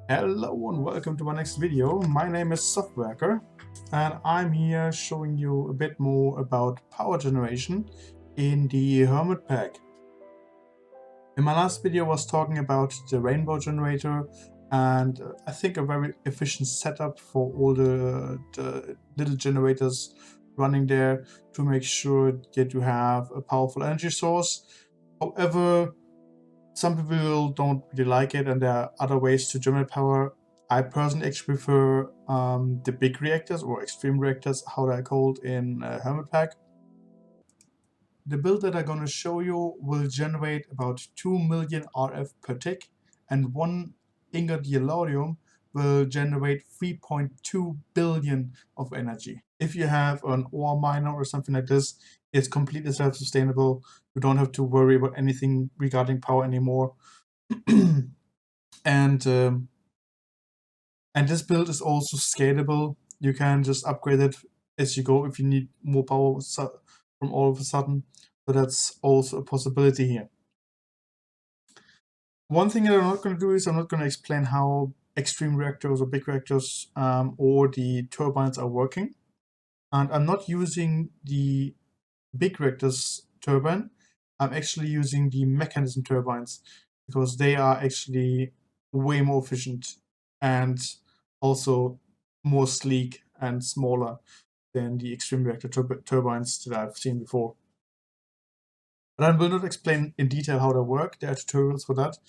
Hello and welcome to my next video. My name is Softworker and I'm here showing you a bit more about power generation in the Hermit Pack. In my last video I was talking about the rainbow generator and I think a very efficient setup for all the little generators running there to make sure that you have a powerful energy source. However, some people don't really like it and there are other ways to generate power. I personally actually prefer the big reactors or extreme reactors, how they're called in Hermit Pack. The build that I'm going to show you will generate about 2 million RF per tick, and 1 ingot yellorium will generate 3.2 billion of energy. If you have an ore miner or something like this, it's completely self-sustainable. You don't have to worry about anything regarding power anymore. and this build is also scalable. You can just upgrade it as you go if you need more power from all of a sudden. So that's also a possibility here. One thing that I'm not going to do is I'm not going to explain how extreme reactors or big reactors or the turbines are working. And I'm not using the big reactors turbine. I'm actually using the mechanism turbines because they are actually way more efficient and also more sleek and smaller than the extreme reactor turbines that I've seen before. But I will not explain in detail how they work. There are tutorials for that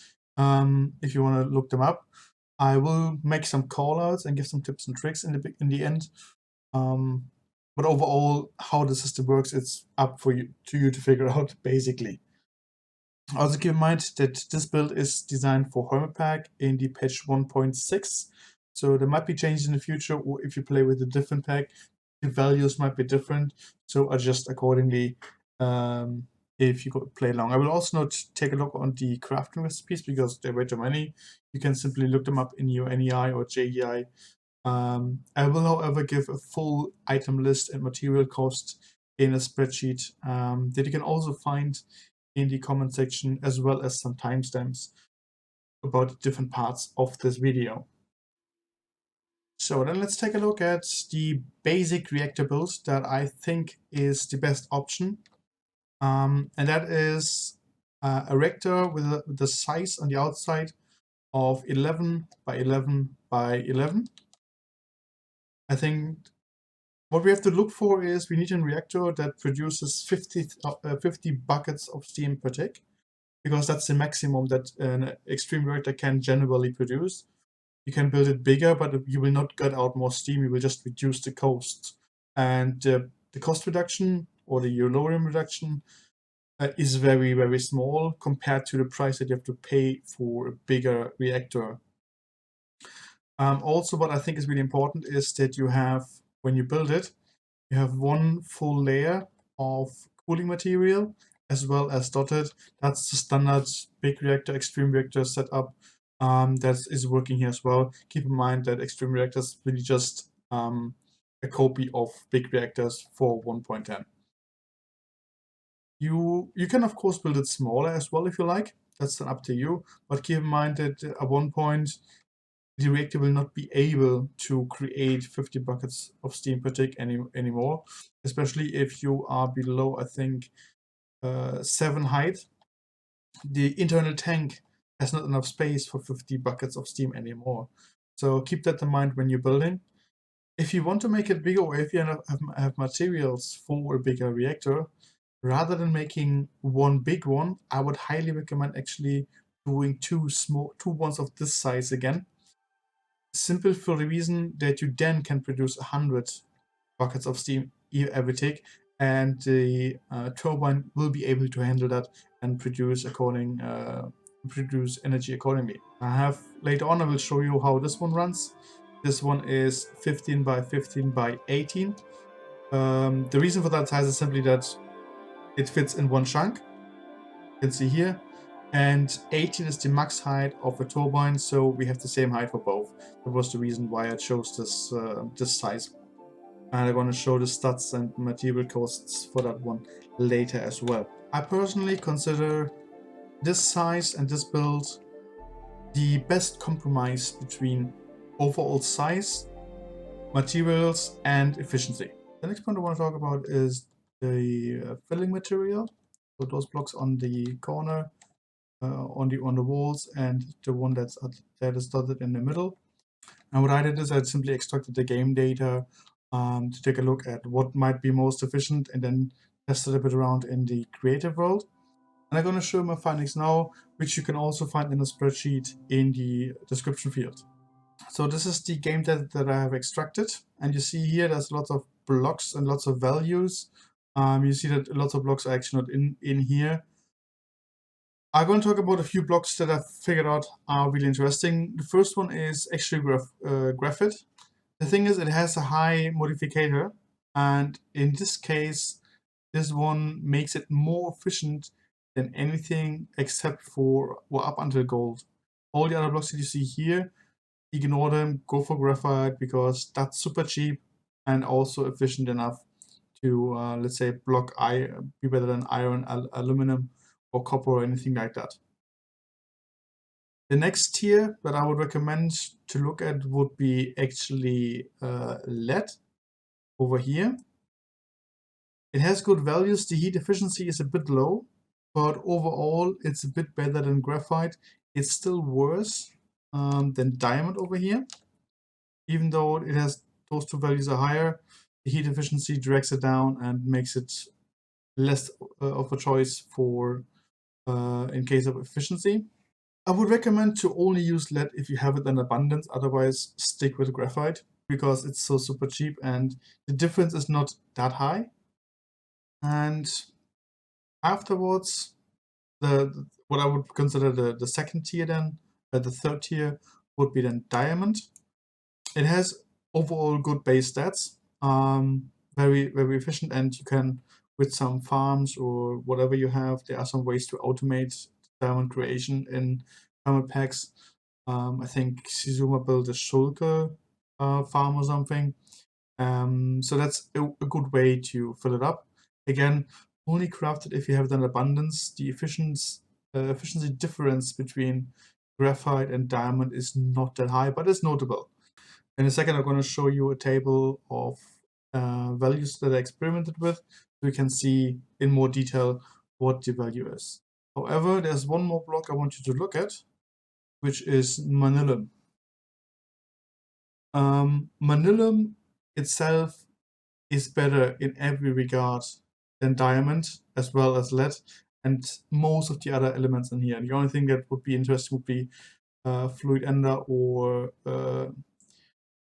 if you want to look them up. I will make some callouts and give some tips and tricks in the end. But overall, how the system works, it's up for you to figure out, basically. Also keep in mind that this build is designed for Hermit Pack in the patch 1.6. So there might be changes in the future, or if you play with a different pack, the values might be different. So adjust accordingly if you play along. I will also not take a look on the crafting recipes because they're way too many. You can simply look them up in your NEI or JEI. I will, however, give a full item list and material cost in a spreadsheet that you can also find in the comment section, as well as some timestamps about different parts of this video. So then let's take a look at the basic reactor build that I think is the best option. And that is a reactor with the size on the outside of 11 by 11 by 11. I think what we have to look for is we need a reactor that produces 50 buckets of steam per tick, because that's the maximum that an extreme reactor can generally produce. You can build it bigger, but you will not get out more steam, you will just reduce the cost. And the cost reduction or the yellorium reduction is very, very small compared to the price that you have to pay for a bigger reactor. Also, what I think is really important is that you have, when you build it, you have one full layer of cooling material as well as dotted. That's the standard big reactor, extreme reactor setup that is working here as well. Keep in mind that extreme reactors is really just a copy of big reactors for 1.10. You can of course build it smaller as well if you like. That's then up to you. But keep in mind that at one point the reactor will not be able to create 50 buckets of steam per tick anymore, especially if you are below, I think, 7 height. The internal tank has not enough space for 50 buckets of steam anymore. So keep that in mind when you're building. If you want to make it bigger, or if you have materials for a bigger reactor, rather than making one big one, I would highly recommend actually doing two ones of this size again. Simple for the reason that you then can produce 100 buckets of steam every tick, and the turbine will be able to handle that and produce energy accordingly. Later on I will show you how this one runs. This one is 15 by 15 by 18. The reason for that size is simply that it fits in one chunk. You can see here. And 18 is the max height of a turbine, so we have the same height for both. That was the reason why I chose this size. And I'm going to show the stats and material costs for that one later as well. I personally consider this size and this build the best compromise between overall size, materials, and efficiency. The next point I want to talk about is the filling material. So those blocks on the corner, on the walls, and the one that is dotted in the middle. And what I did is I simply extracted the game data to take a look at what might be most efficient, and then tested a bit around in the creative world. And I'm going to show you my findings now, which you can also find in a spreadsheet in the description field. So this is the game data that I have extracted, and you see here there's lots of blocks and lots of values. You see that lots of blocks are actually not in here. I'm going to talk about a few blocks that I've figured out are really interesting. The first one is ExtremeReactor. The thing is, it has a high modifier, and in this case, this one makes it more efficient than anything except for, well, up until gold. All the other blocks that you see here, ignore them, go for graphite, because that's super cheap and also efficient enough to, let's say, be better than iron, aluminum, or copper, or anything like that. The next tier that I would recommend to look at would be actually lead over here. It has good values. The heat efficiency is a bit low, but overall it's a bit better than graphite. It's still worse than diamond over here. Even though it has those two values are higher, the heat efficiency drags it down and makes it less of a choice for in case of efficiency. I would recommend to only use lead if you have it in abundance, otherwise stick with graphite because it's so super cheap and the difference is not that high. And afterwards, what I would consider the second tier then, the third tier would be then diamond. It has overall good base stats, very, very efficient, and you can, with some farms or whatever you have, there are some ways to automate diamond creation in Hermit Packs. I think Sizuma built a Schulke farm or something. So that's a good way to fill it up. Again, only craft it if you have an abundance. The efficiency difference between graphite and diamond is not that high, but it's notable. In a second, I'm going to show you a table of values that I experimented with, so you can see in more detail what the value is. However, there's one more block I want you to look at, which is manilum. Manilum itself is better in every regard than diamond, as well as lead, and most of the other elements in here. The only thing that would be interesting would be fluid ender or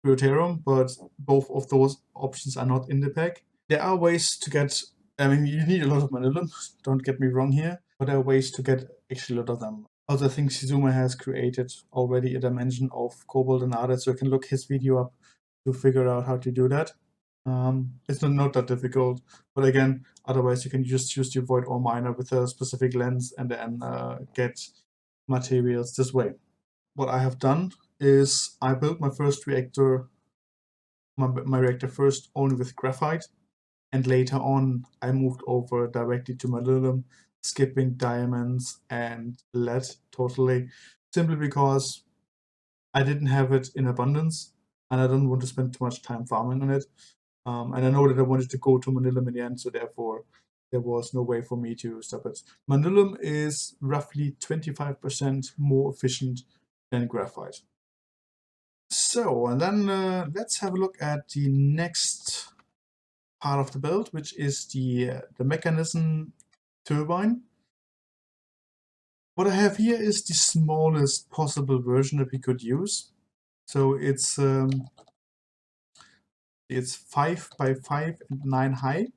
deuterium, but both of those options are not in the pack. There are ways to get, I mean, you need a lot of manilum, don't get me wrong here, but there are ways to get actually a lot of them. Also, I think Sizuma has created already a dimension of cobalt and others, so you can look his video up to figure out how to do that. It's not that difficult, but again, otherwise you can just use the void ore miner with a specific lens and then get materials this way. What I have done is I built my first reactor, my reactor first only with graphite, and later on I moved over directly to manilum, skipping diamonds and lead totally, simply because I didn't have it in abundance and I don't want to spend too much time farming on it. And I know that I wanted to go to manilum in the end, so therefore there was no way for me to stop it. Manilum is roughly 25% more efficient than graphite. So, and then let's have a look at the next part of the build, which is the mechanism turbine. What I have here is the smallest possible version that we could use. So it's 5 by 5 and 9 high.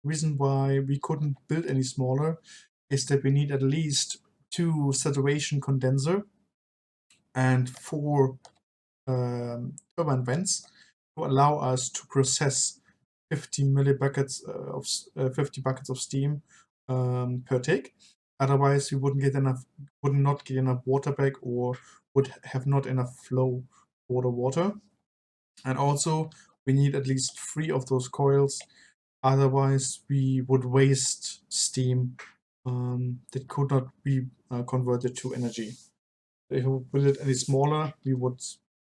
Reason why we couldn't build any smaller is that we need at least 2 saturation condenser and 4 turbine vents to allow us to process 50 millibuckets of 50 buckets of steam per take. Otherwise, we would not get enough water back, or would have not enough flow for the water. And also, we need at least 3 of those coils. Otherwise, we would waste steam that could not be converted to energy. If we put it any smaller, we would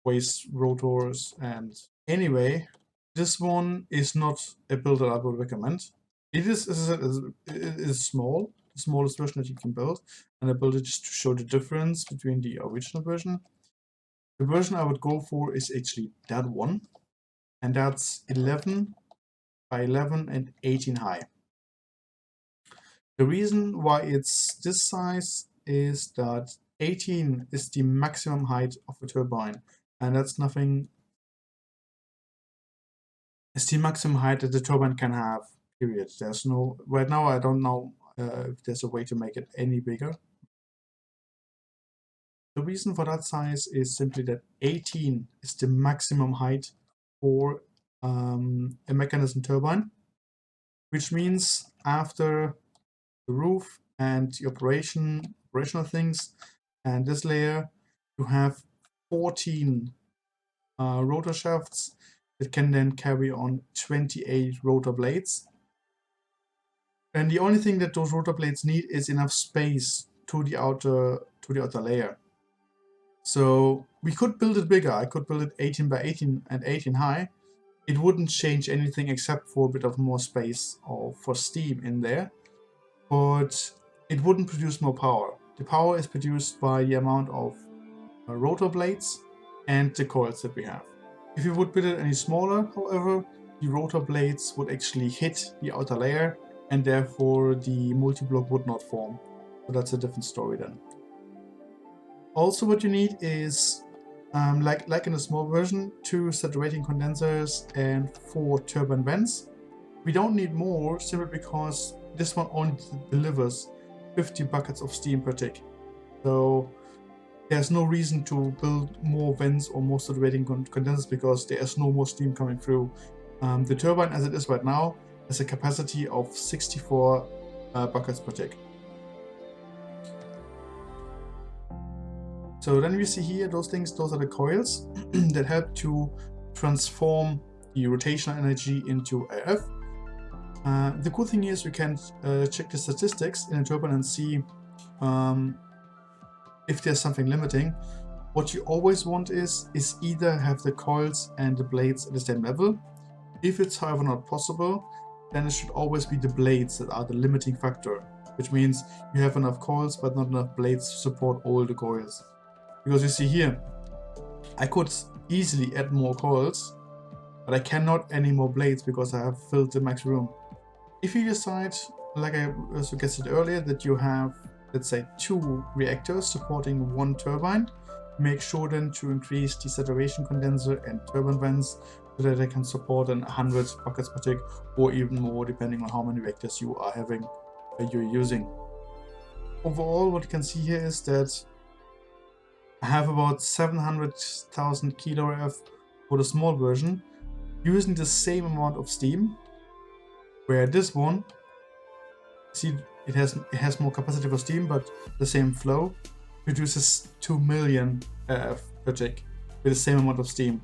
waste rotors. And anyway, this one is not a build that I would recommend. It is, as I said, it is small, the smallest version that you can build, and I built it just to show the difference between the original version. The version I would go for is actually that one, and that's 11 by 11 and 18 high. The reason why it's this size is that 18 is the maximum height of a turbine, and that's nothing. It's the maximum height that the turbine can have, period. There's no, right now I don't know if there's a way to make it any bigger. The reason for that size is simply that 18 is the maximum height for a mechanism turbine, which means after the roof and the operational things and this layer, you have 14 rotor shafts that can then carry on 28 rotor blades. And the only thing that those rotor blades need is enough space to the outer layer. So we could build it bigger. I could build it 18 by 18 and 18 high. It wouldn't change anything except for a bit of more space or for steam in there, but it wouldn't produce more power. The power is produced by the amount of rotor blades and the coils that we have. If you would build it any smaller, however, the rotor blades would actually hit the outer layer and therefore the multi-block would not form. So that's a different story then. Also what you need is, like in the small version, 2 saturating condensers and 4 turbine vents. We don't need more simply because this one only delivers 50 buckets of steam per tick. So there's no reason to build more vents or more saturating condensers because there's no more steam coming through. The turbine as it is right now has a capacity of 64 buckets per tick. So then we see here those things, those are the coils that help to transform the rotational energy into RF. The cool thing is you can check the statistics in a turbine and see if there's something limiting. What you always want is either have the coils and the blades at the same level. If it's however not possible, then it should always be the blades that are the limiting factor, which means you have enough coils but not enough blades to support all the coils. Because you see here, I could easily add more coils, but I cannot add any more blades because I have filled the max room. If you decide, like I suggested earlier, that you have, let's say, 2 reactors supporting 1 turbine, make sure then to increase the saturation condenser and turbine vents so that they can support 100 buckets per tick or even more depending on how many reactors you are having, you're using. Overall, what you can see here is that I have about 700,000 kRF for the small version using the same amount of steam, where this one, see, it has more capacity for steam, but the same flow produces 2 million per tick with the same amount of steam,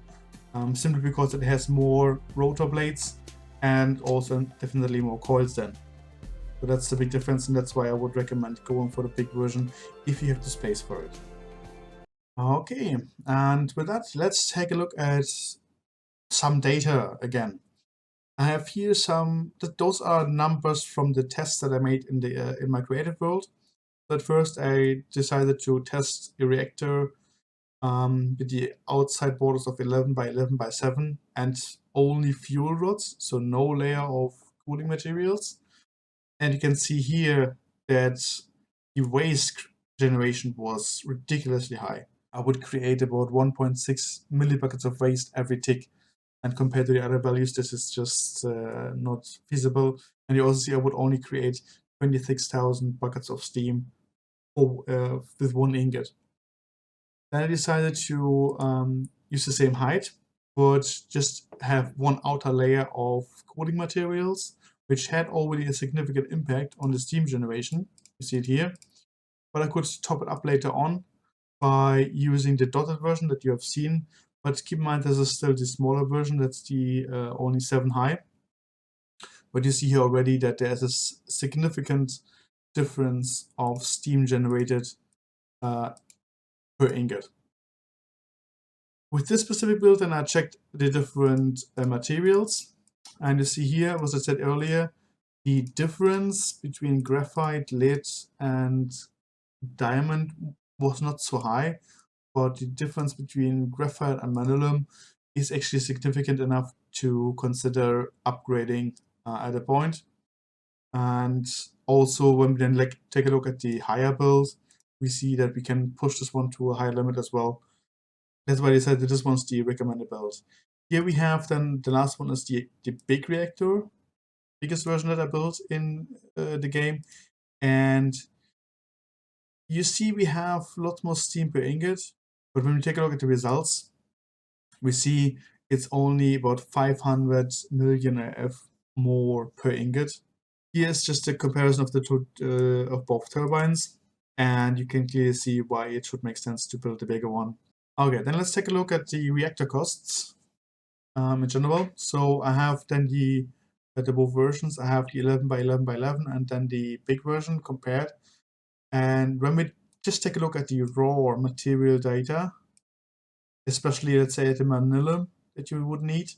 simply because it has more rotor blades and also definitely more coils then. So that's the big difference, and that's why I would recommend going for the big version if you have the space for it. Okay, and with that, let's take a look at some data again. I have here those are numbers from the tests that I made in my creative world. But first I decided to test a reactor with the outside borders of 11 by 11 by 7 and only fuel rods, so no layer of cooling materials. And you can see here that the waste generation was ridiculously high. I would create about 1.6 millibuckets of waste every tick. And compared to the other values, this is just not feasible. And you also see I would only create 26,000 buckets of steam with 1 ingot. Then I decided to use the same height, but just have 1 outer layer of cooling materials, which had already a significant impact on the steam generation. You see it here. But I could top it up later on by using the dotted version that you have seen. But keep in mind, this is still the smaller version, that's the only 7 high. But you see here already that there's a significant difference of steam generated per ingot. With this specific build, then I checked the different materials, and you see here, as I said earlier, the difference between graphite, lead, and diamond was not so high, but the difference between graphite and molybdenum is actually significant enough to consider upgrading at a point. And also, when we then take a look at the higher build, we see that we can push this one to a higher limit as well. That's why I decided that this one's the recommended build. Here we have then the last one is the big reactor, biggest version that I built in the game. And you see we have a lot more steam per ingot, but when we take a look at the results, we see it's only about 500 million AF more per ingot. Here's just a comparison of the two of both turbines, and you can clearly see why it should make sense to build the bigger one. Okay, then let's take a look at the reactor costs in general. So I have then the both versions. I have the 11 by 11 by 11 and then the big version compared. And when we just take a look at the raw material data, especially let's say the molybdenum that you would need,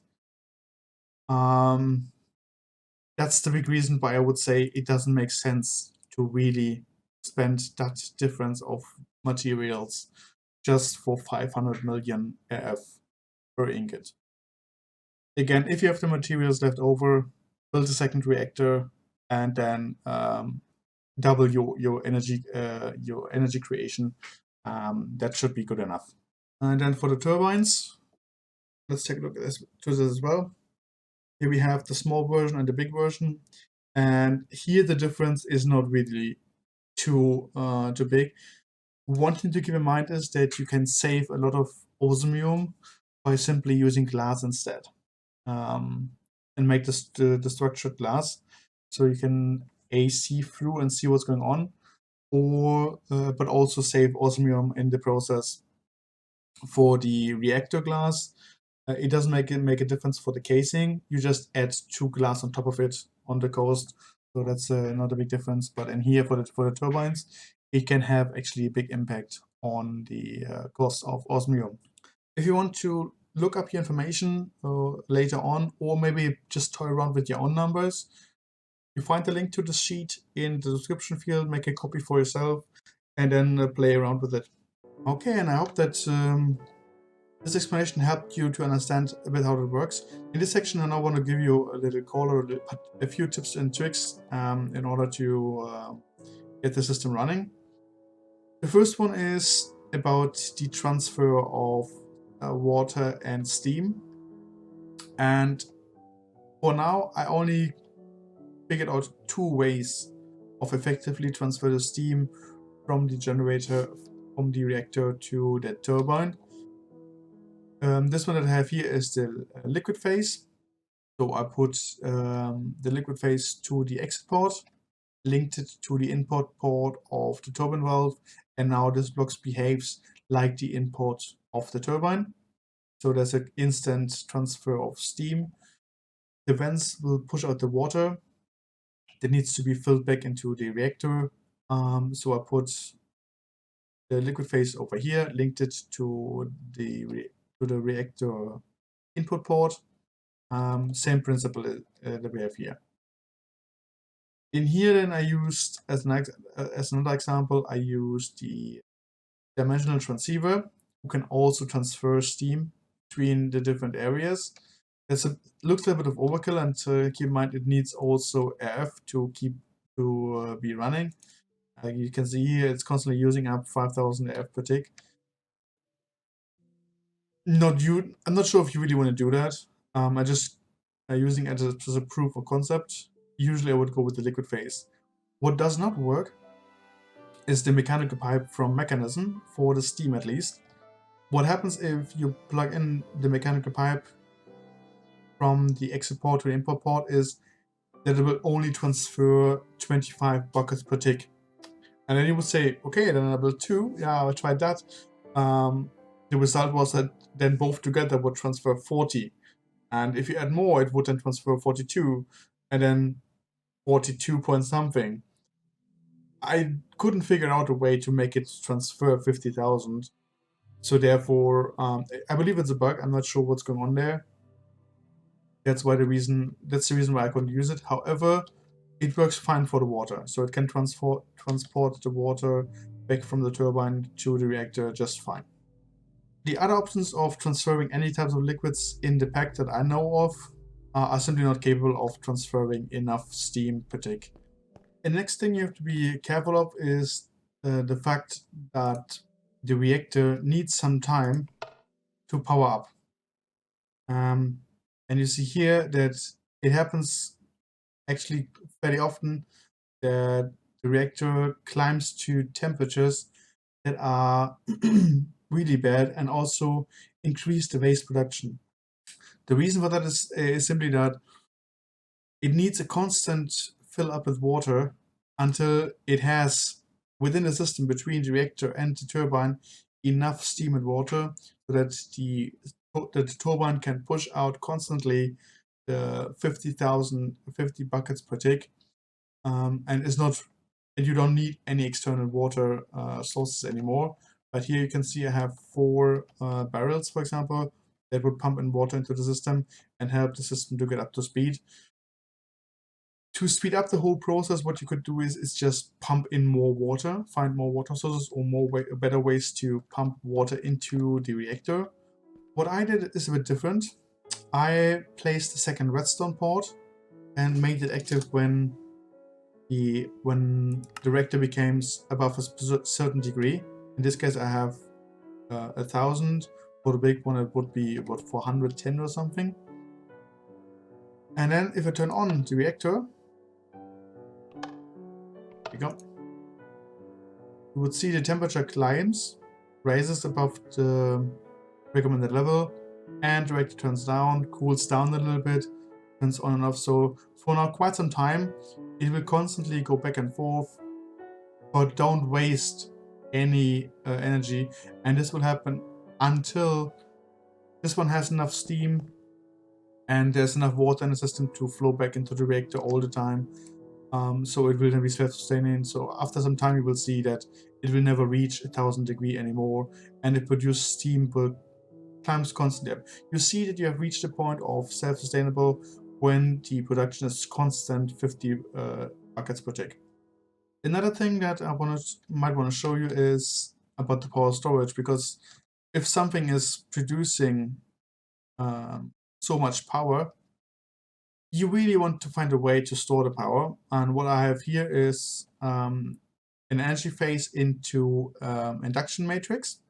that's the big reason why I would say it doesn't make sense to really spend that difference of materials just for 500 million AF per ingot. Again, if you have the materials left over, build a second reactor and then double your energy creation. That should be good enough. And then for the turbines, let's take a look at this as well. Here we have the small version and the big version, and here the difference is not really too big. One thing to keep in mind is that you can save a lot of osmium by simply using glass instead, and make this the structured glass, so you can see through and see what's going on, or but also save osmium in the process. For the reactor glass, it doesn't make a difference for the casing. You just add 2 glass on top of it on the coast, so that's not a big difference. But in here for the turbines, it can have actually a big impact on the cost of osmium. If you want to look up your information later on, or maybe just toy around with your own numbers, you find the link to the sheet in the description field, make a copy for yourself, and then play around with it. Okay, and I hope that this explanation helped you to understand a bit how it works. In this section, I now want to give you a little call or a few tips and tricks in order to get the system running. The first one is about the transfer of water and steam. And for now, I only figured out 2 ways of effectively transfer the steam from the generator, from the reactor to the turbine. This one that I have here is the liquid phase. So I put the liquid phase to the exit port, linked it to the input port of the turbine valve, and now this block behaves like the input of the turbine. So there's an instant transfer of steam. The vents will push out the water that needs to be filled back into the reactor. So I put the liquid phase over here, linked it to the reactor input port. Same principle that we have here. In here, then I used, as another example, I used the dimensional transceiver, who can also transfer steam between the different areas. It looks a little bit of overkill, and keep in mind it needs also AF to be running. You can see here it's constantly using up 5,000 AF per tick. I'm not sure if you really want to do that. I just using it as a proof of concept. Usually I would go with the liquid phase. What does not work is the mechanical pipe from mechanism, for the steam at least. What happens if you plug in the mechanical pipe from the exit port to the input port is that it will only transfer 25 buckets per tick. And then you would say, okay, then I built 2. Yeah, I tried that. The result was that then both together would transfer 40. And if you add more, it would then transfer 42, and then 42 point something. I couldn't figure out a way to make it transfer 50,000. So therefore, I believe it's a bug. I'm not sure what's going on there. That's the reason why I couldn't use it. However, it works fine for the water. So it can transport the water back from the turbine to the reactor just fine. The other options of transferring any types of liquids in the pack that I know of are simply not capable of transferring enough steam per tick. The next thing you have to be careful of is the fact that the reactor needs some time to power up. And you see here that it happens actually very often that the reactor climbs to temperatures that are really bad and also increase the waste production. The reason for that is simply that it needs a constant fill up with water until it has within the system between the reactor and the turbine enough steam and water so that the turbine can push out constantly the 50 buckets per tick, and you don't need any external water sources anymore. But here you can see I have 4 barrels, for example, that would pump in water into the system and help the system to get up to speed. To speed up the whole process, what you could do is just pump in more water, find more water sources or better ways to pump water into the reactor. What I did is a bit different. I placed the second redstone port and made it active when the reactor becomes above a certain degree. In this case, I have 1000. For the big one, it would be about 410 or something. And then if I turn on the reactor, there you go, you would see the temperature climbs, raises above the recommended level, and the reactor turns down, cools down a little bit, turns on and off. So for now quite some time, it will constantly go back and forth, but don't waste any energy. And this will happen until this one has enough steam and there's enough water in the system to flow back into the reactor all the time. So it will then be self-sustaining. So after some time you will see that it will never reach 1000 degrees anymore, and the produced steam will climbs constantly up. You see that you have reached the point of self-sustainable when the production is constant 50 buckets per tick. Another thing that I might want to show you is about the power storage, because if something is producing so much power, you really want to find a way to store the power. And what I have here is an energy phase into induction matrix.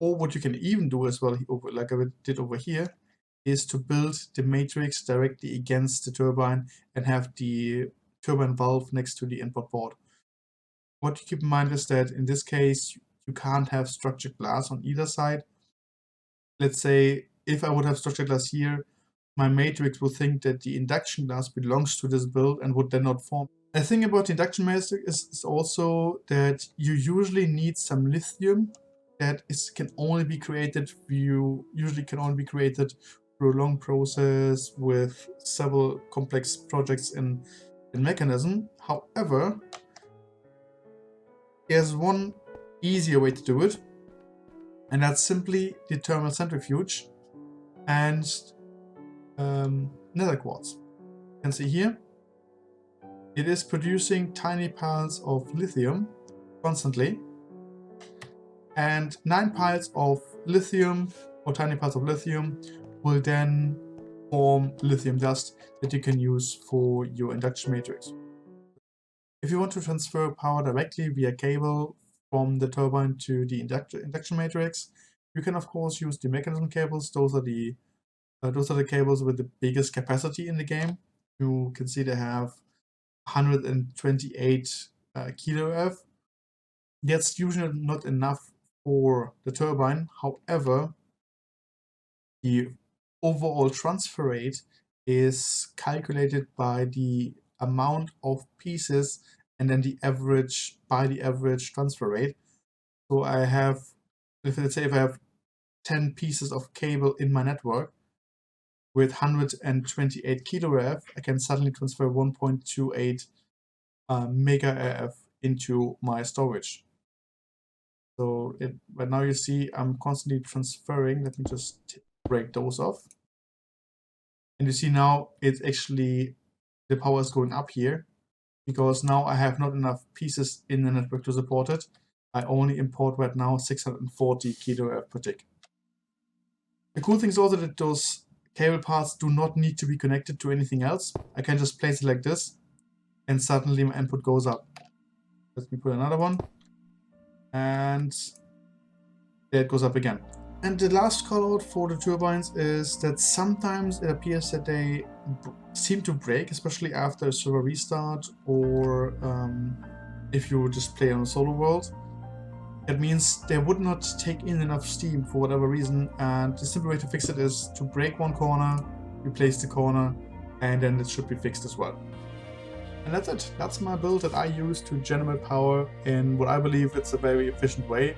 Or what you can even do as well, like I did over here, is to build the matrix directly against the turbine and have the turbine valve next to the input port. What you keep in mind is that in this case, you can't have structured glass on either side. Let's say if I would have structured glass here, my matrix would think that the induction glass belongs to this build and would then not form. The thing about the induction matrix is also that you usually need some lithium that can only be created through a long process with several complex projects in mechanism. However, there's one easier way to do it, and that's simply the thermal centrifuge and nether quartz. You can see here it is producing tiny piles of lithium constantly, and 9 piles of lithium or tiny piles of lithium will then form lithium dust that you can use for your induction matrix. If you want to transfer power directly via cable from the turbine to the induction matrix, you can of course use the mechanism cables. Those are the cables with the biggest capacity in the game. You can see they have 128 kilo. That's usually not enough for the turbine. However, the overall transfer rate is calculated by the amount of pieces and then the average transfer rate. So I have, let's say if I have 10 pieces of cable in my network with 128 kilo RF, I can suddenly transfer 1.28 mega RF into my storage. So but now you see I'm constantly transferring. Let me just break those off. And you see now it's actually, the power is going up here because now I have not enough pieces in the network to support it. I only import right now 640 kilo per tick. The cool thing is also that those cable parts do not need to be connected to anything else. I can just place it like this and suddenly my input goes up. Let me put another one. And there it goes up again. And the last callout for the turbines is that sometimes it appears that they seem to break, especially after a server restart or if you just play on a solo world. That means they would not take in enough steam for whatever reason, and the simple way to fix it is to break one corner, replace the corner, and then it should be fixed as well. And that's it. That's my build that I use to generate power in what I believe it's a very efficient way.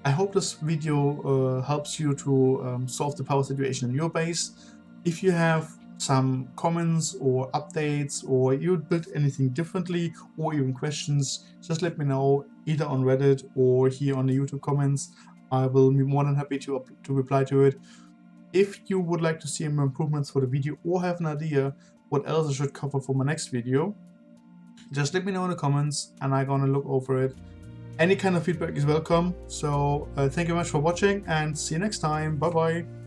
I hope this video helps you to solve the power situation in your base. If you have some comments or updates, or you build anything differently, or even questions, just let me know either on Reddit or here on the YouTube comments. I will be more than happy to reply to it. If you would like to see more improvements for the video or have an idea what else I should cover for my next video, just let me know in the comments and I'm gonna look over it. Any kind of feedback is welcome. So thank you very much for watching and see you next time. Bye bye.